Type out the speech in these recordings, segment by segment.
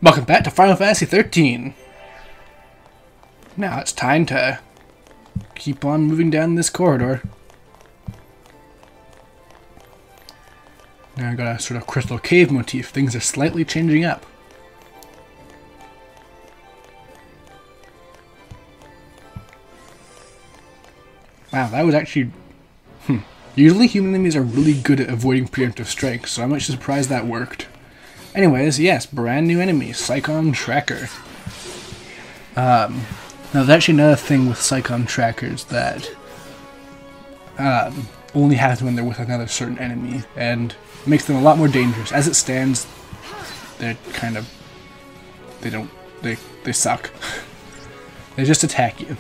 Welcome back to Final Fantasy XIII. Now it's time to keep on moving down this corridor. Now I got a sort of crystal cave motif. Things are slightly changing up. Wow, that was actually... Usually human enemies are really good at avoiding preemptive strikes, so I'm actually surprised that worked. Anyways, yes, brand new enemy, XIII Tracker. Now there's actually another thing with XIII Trackers that only happens when they're with another certain enemy, and makes them a lot more dangerous. As it stands, they're kind of... They suck. They just attack you.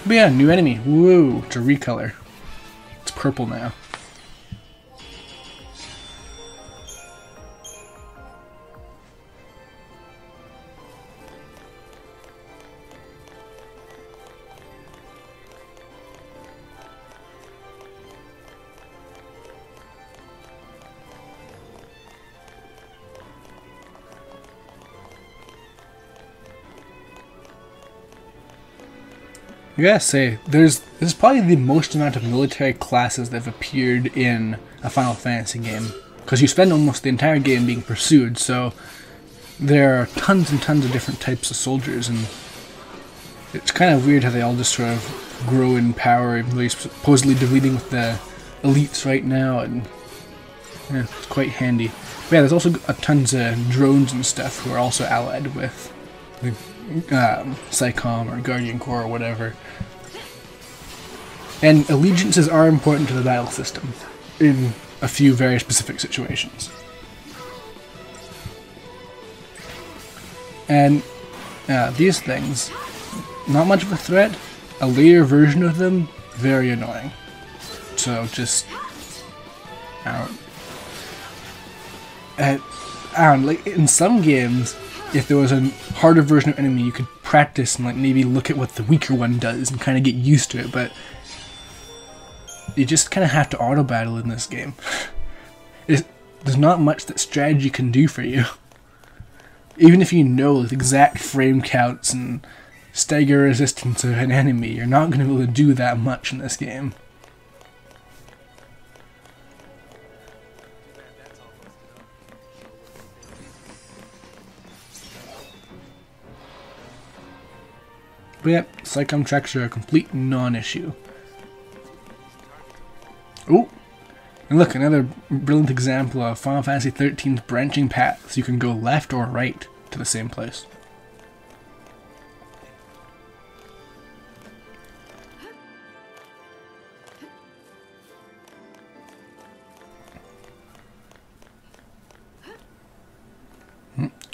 But yeah, new enemy. Whoa, it's a recolor. It's purple now. I gotta say, this is probably the most amount of military classes that have appeared in a Final Fantasy game. Because you spend almost the entire game being pursued, so there are tons and tons of different types of soldiers, and it's kind of weird how they all just sort of grow in power, even though you're supposedly dealing with the elites right now, and yeah, it's quite handy. But yeah, there's also tons of drones and stuff who are also allied with the XIII or Guardian Corps or whatever. And allegiances are important to the battle system in a few very specific situations. And these things, not much of a threat. A later version of them, very annoying. So just, I don't, like in some games, if there was a harder version of enemy, you could practice and like maybe look at what the weaker one does and kind of get used to it, but you just kind of have to auto battle in this game. There's not much that strategy can do for you. Even if you know the exact frame counts and stagger resistance of an enemy, you're not going to be able to do that much in this game. But yep, XIII Trackers are a complete non-issue. Oh! And look, another brilliant example of Final Fantasy XIII's branching paths. You can go left or right to the same place.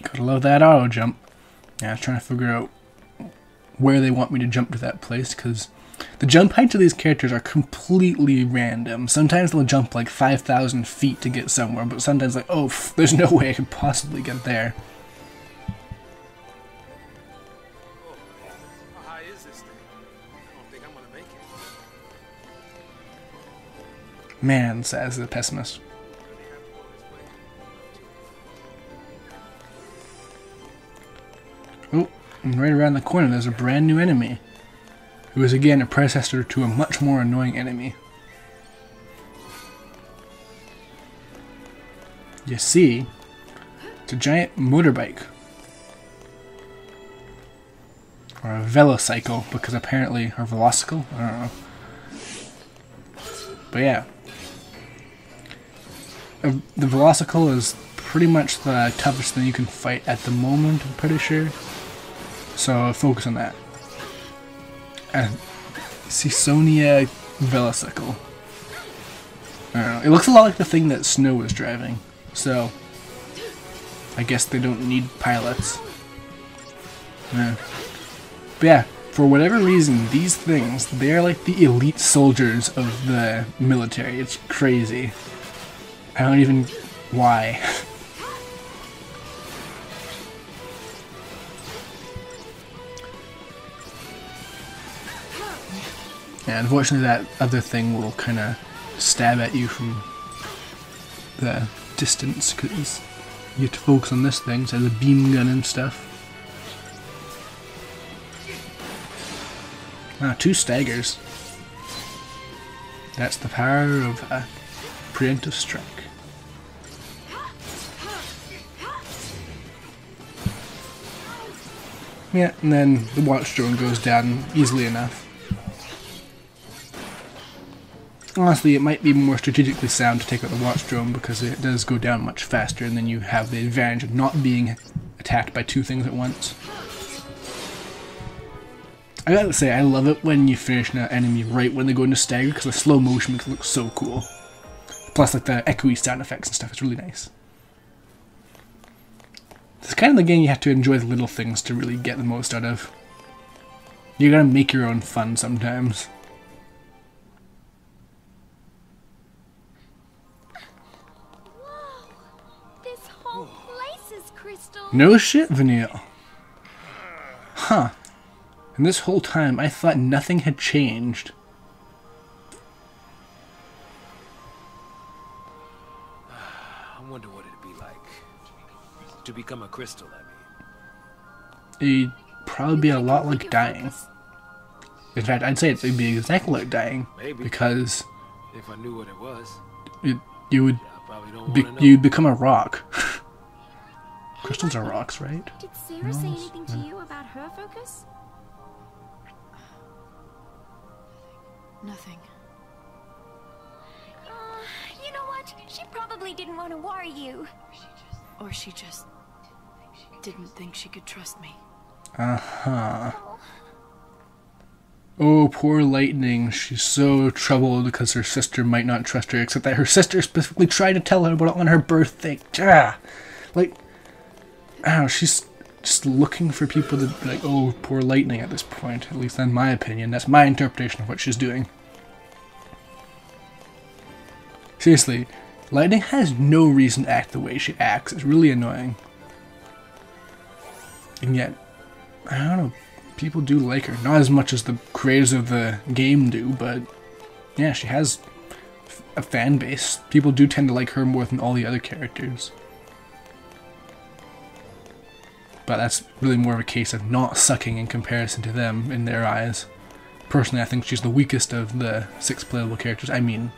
Gotta love that auto jump. Yeah, I was trying to figure out where they want me to jump to that place, because the jump heights of these characters are completely random. Sometimes they'll jump like 5,000 feet to get somewhere, but sometimes like, oh, there's no way I could possibly get there. How high is this thing? I don't think I'm gonna make it. Man, says the pessimist. Oh, and right around the corner there's a brand new enemy, who is again a predecessor to a much more annoying enemy. You see, it's a giant motorbike. Or a velocycle, because apparently, or velocicle? I don't know. But yeah. The velocicle is pretty much the toughest thing you can fight at the moment, I'm pretty sure. So focus on that. XIII Velocicle. I don't know. It looks a lot like the thing that Snow was driving. So I guess they don't need pilots. Yeah. But yeah, for whatever reason, these things, they're like the elite soldiers of the military. It's crazy. I don't even... why? Yeah, unfortunately that other thing will kind of stab at you from the distance, because You have to focus on this thing, so the beam gun and stuff. Ah, 2 staggers. That's the power of a preemptive strike. Yeah, and then the watch drone goes down easily enough. Honestly, it might be more strategically sound to take out the watch drone because it does go down much faster, and then you have the advantage of not being attacked by 2 things at once. I gotta say, I love it when you finish an enemy right when they go into stagger because the slow motion makes it look so cool. Plus, like the echoey sound effects and stuff, it's really nice. It's kind of the game you have to enjoy the little things to really get the most out of. You gotta make your own fun sometimes. Whoa! This whole place is crystal. No shit, Vanille. Huh. And this whole time, I thought nothing had changed. I wonder what it'd be like to become a crystal, I mean. It'd probably be a lot like dying. In fact, I'd say it'd be exactly like dying. Maybe. Because If I knew what it was. you would I probably don't want to know. you'd become a rock. Crystals are rocks, right? Did Sarah say anything to you about her focus? Nothing. You know what? She probably didn't want to worry you. Or she just didn't think she could trust me. Uh-huh. Oh, poor Lightning. She's so troubled because her sister might not trust her, except that her sister specifically tried to tell her about it on her birthday. Ah! Like, ow, she's just looking for people to be like, oh, poor Lightning at this point. At least in my opinion. That's my interpretation of what she's doing. Seriously, Lightning has no reason to act the way she acts. It's really annoying. And yet, I don't know, people do like her. Not as much as the creators of the game do, but yeah, she has a fan base. People do tend to like her more than all the other characters. But that's really more of a case of not sucking in comparison to them in their eyes. Personally, I think she's the weakest of the 6 playable characters. I mean,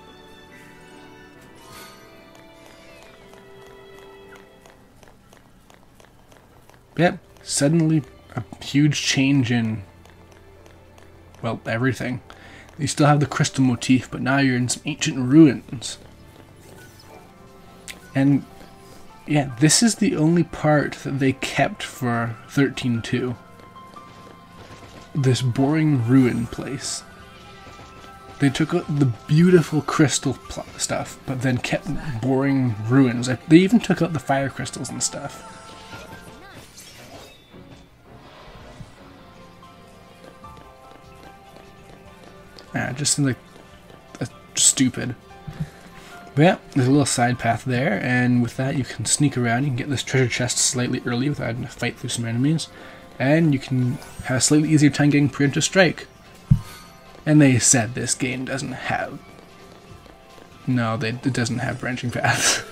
yep, suddenly a huge change in, well, everything. You still have the crystal motif, but now you're in some ancient ruins. And yeah, this is the only part that they kept for 13.2. This boring ruin place. They took out the beautiful crystal stuff, but then kept boring ruins. They even took out the fire crystals and stuff. Yeah, just seems like stupid. But yeah, there's a little side path there, and with that you can sneak around. You can get this treasure chest slightly early without having to fight through some enemies, and you can have a slightly easier time getting preemptive strike. And they said this game doesn't have. No, it doesn't have branching paths.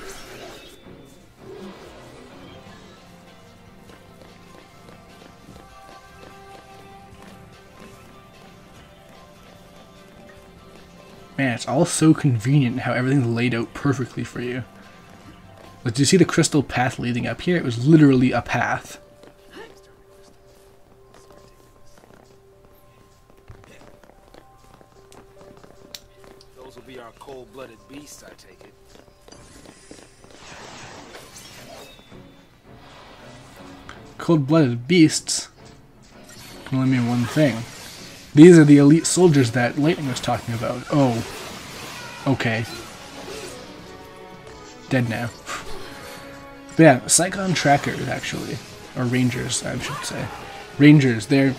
Man, it's all so convenient how everything's laid out perfectly for you. Like, do you see the crystal path leading up here? It was literally a path. Those will be our cold-blooded beasts, I take it. Cold-blooded beasts can only mean one thing. These are the elite soldiers that Lightning was talking about. Oh. Okay. Dead now. But yeah, Psychon Trackers, actually. Or Rangers, I should say. Rangers, they're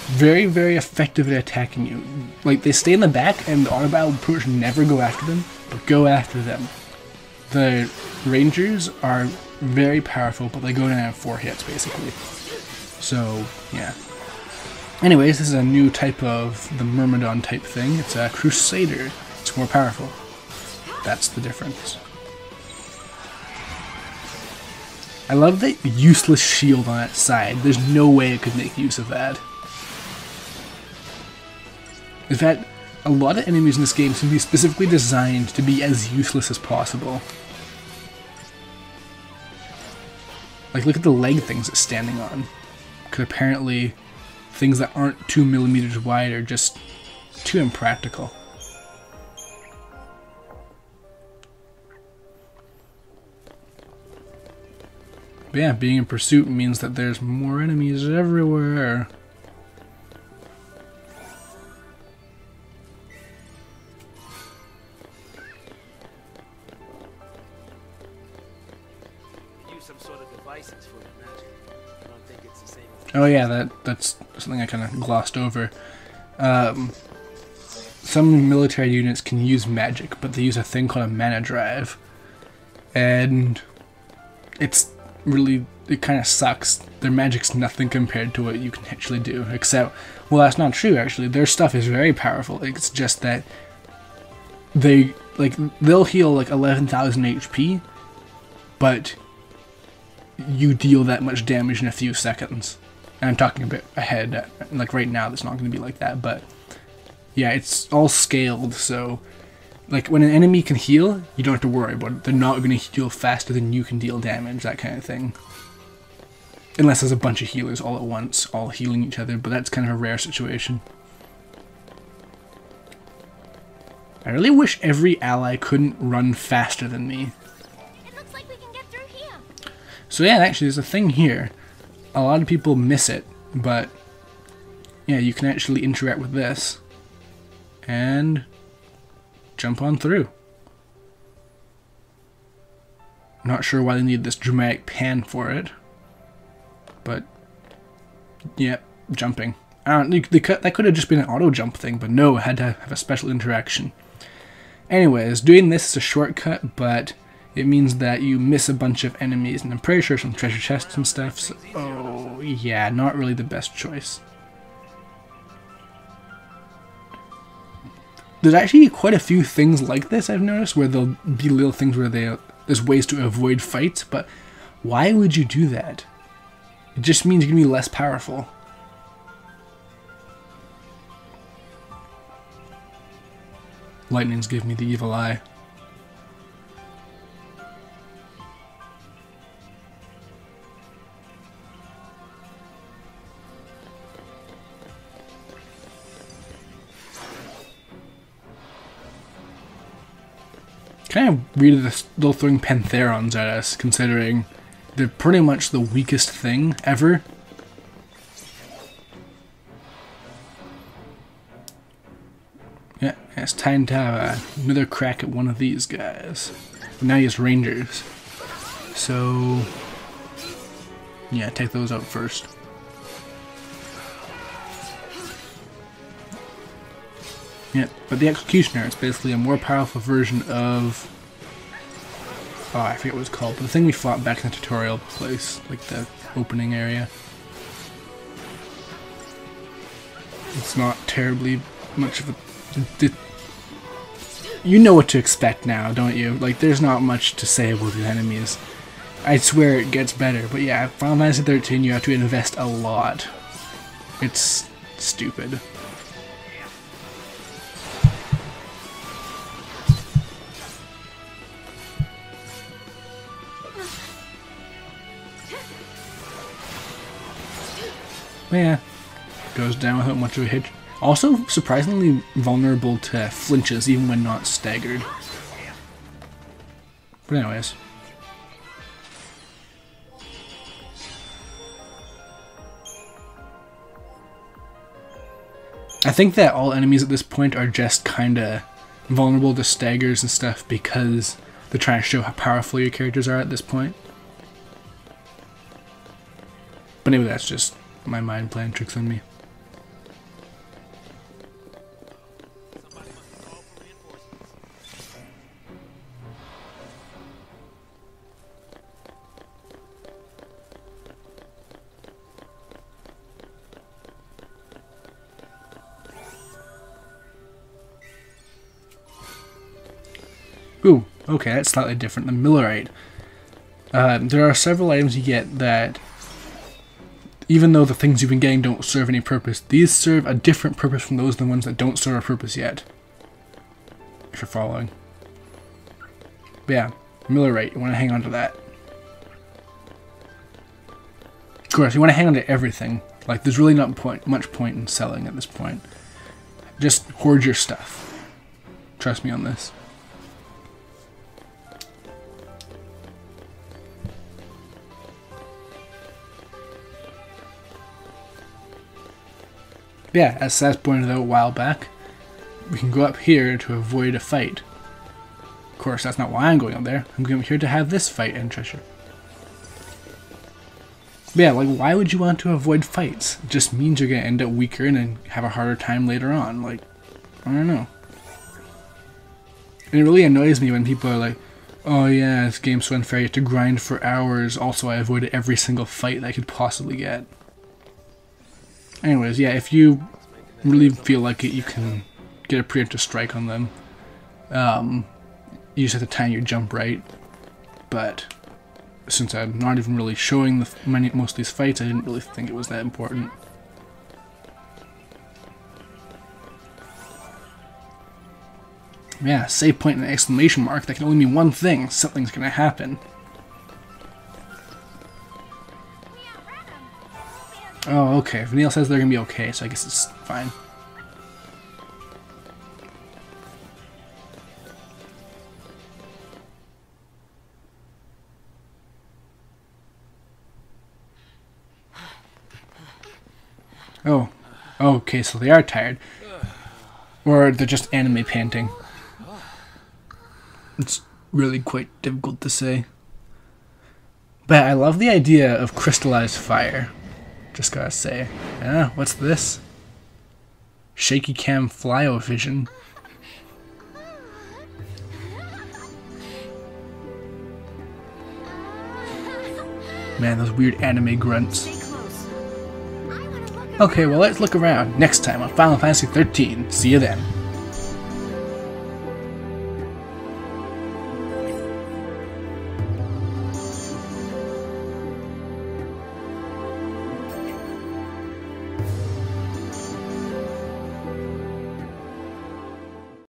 very, very effective at attacking you. Like, they stay in the back, and the autobattle will pretty much never go after them, but go after them. The Rangers are very powerful, but they go down in 4 hits, basically. So, yeah. Anyways, this is a new type of the Myrmidon type thing. It's a Crusader. It's more powerful. That's the difference. I love the useless shield on its side. There's no way it could make use of that. In fact, a lot of enemies in this game seem to be specifically designed to be as useless as possible. Like, look at the leg things it's standing on. Because apparently, things that aren't 2 millimeters wide are just too impractical. But yeah, being in pursuit means that there's more enemies everywhere. Some sort of devices for the magic. I don't think it's the same as Oh yeah, that's something I kind of glossed over. Some military units can use magic, but they use a thing called a mana drive. And it kind of sucks. Their magic's nothing compared to what you can actually do, except, well, that's not true actually. Their stuff is very powerful. It's just that they'll heal like 11,000 HP, but you deal that much damage in a few seconds. And I'm talking a bit ahead, like right now that's not going to be like that, but yeah, it's all scaled, so like when an enemy can heal, you don't have to worry about it. They're not going to heal faster than you can deal damage, that kind of thing. Unless there's a bunch of healers all at once, all healing each other, but that's kind of a rare situation. I really wish every ally couldn't run faster than me. It looks like we can get through here. So yeah, actually there's a thing here. A lot of people miss it, but yeah, you can actually interact with this and jump on through. Not sure why they need this dramatic pan for it, but yeah, jumping. That could have just been an auto jump thing, but no, it had to have a special interaction. Anyways, doing this is a shortcut, but it means that you miss a bunch of enemies, and I'm pretty sure some treasure chests and stuff, so, oh yeah, not really the best choice. There's actually quite a few things like this I've noticed, where there'll be little things where there's ways to avoid fights, but why would you do that? It just means you're going to be less powerful. Lightning's giving me the evil eye. Kind of weird that they're throwing Pantherons at us, considering they're pretty much the weakest thing ever. Yeah, it's time to have another crack at one of these guys. But now he has Rangers. So, yeah, take those out first. Yeah, but the Executioner is basically a more powerful version of... oh, I forget what it's called, but the thing we fought back in the tutorial place, like the opening area. It's not terribly much of a... you know what to expect now, don't you? Like, there's not much to say about the enemies. I swear it gets better, but yeah, Final Fantasy XIII you have to invest a lot. It's stupid. Yeah, goes down without much of a hit. Also, surprisingly vulnerable to flinches even when not staggered. But anyways. I think that all enemies at this point are just kinda vulnerable to staggers and stuff because they're trying to show how powerful your characters are at this point. But anyway, that's just my mind playing tricks on me. Ooh, okay, that's slightly different than Millerite. There are several items you get that, even though the things you've been getting don't serve any purpose, these serve a different purpose from those ones that don't serve a purpose yet. If you're following. But yeah, Millerite, you want to hang on to that. Of course, you want to hang on to everything. Like, there's really not much point in selling at this point. Just hoard your stuff. Trust me on this. Yeah, as Saz pointed out a while back, we can go up here to avoid a fight. Of course, that's not why I'm going up there. I'm going up here to have this fight and treasure. But yeah, like, why would you want to avoid fights? It just means you're going to end up weaker and then have a harder time later on. Like, I don't know. And it really annoys me when people are like, oh yeah, this game's so unfair, you have to grind for hours. Also, I avoided every single fight that I could possibly get. Anyways, yeah, if you really feel like it, you can get a preemptive strike on them. You just have to time your jump right. But since I'm not even really showing most of these fights, I didn't really think it was that important. Yeah, save point and an exclamation mark, that can only mean one thing: something's gonna happen. Oh, okay. If Neil says they're gonna be okay, so I guess it's fine. Oh. Okay, so they are tired. Or they're just anime panting. It's really quite difficult to say. But I love the idea of crystallized fire. Just gotta say. Yeah, what's this? Shaky cam flyo-vision. Man, those weird anime grunts. Okay, well, let's look around next time on Final Fantasy XIII. See you then.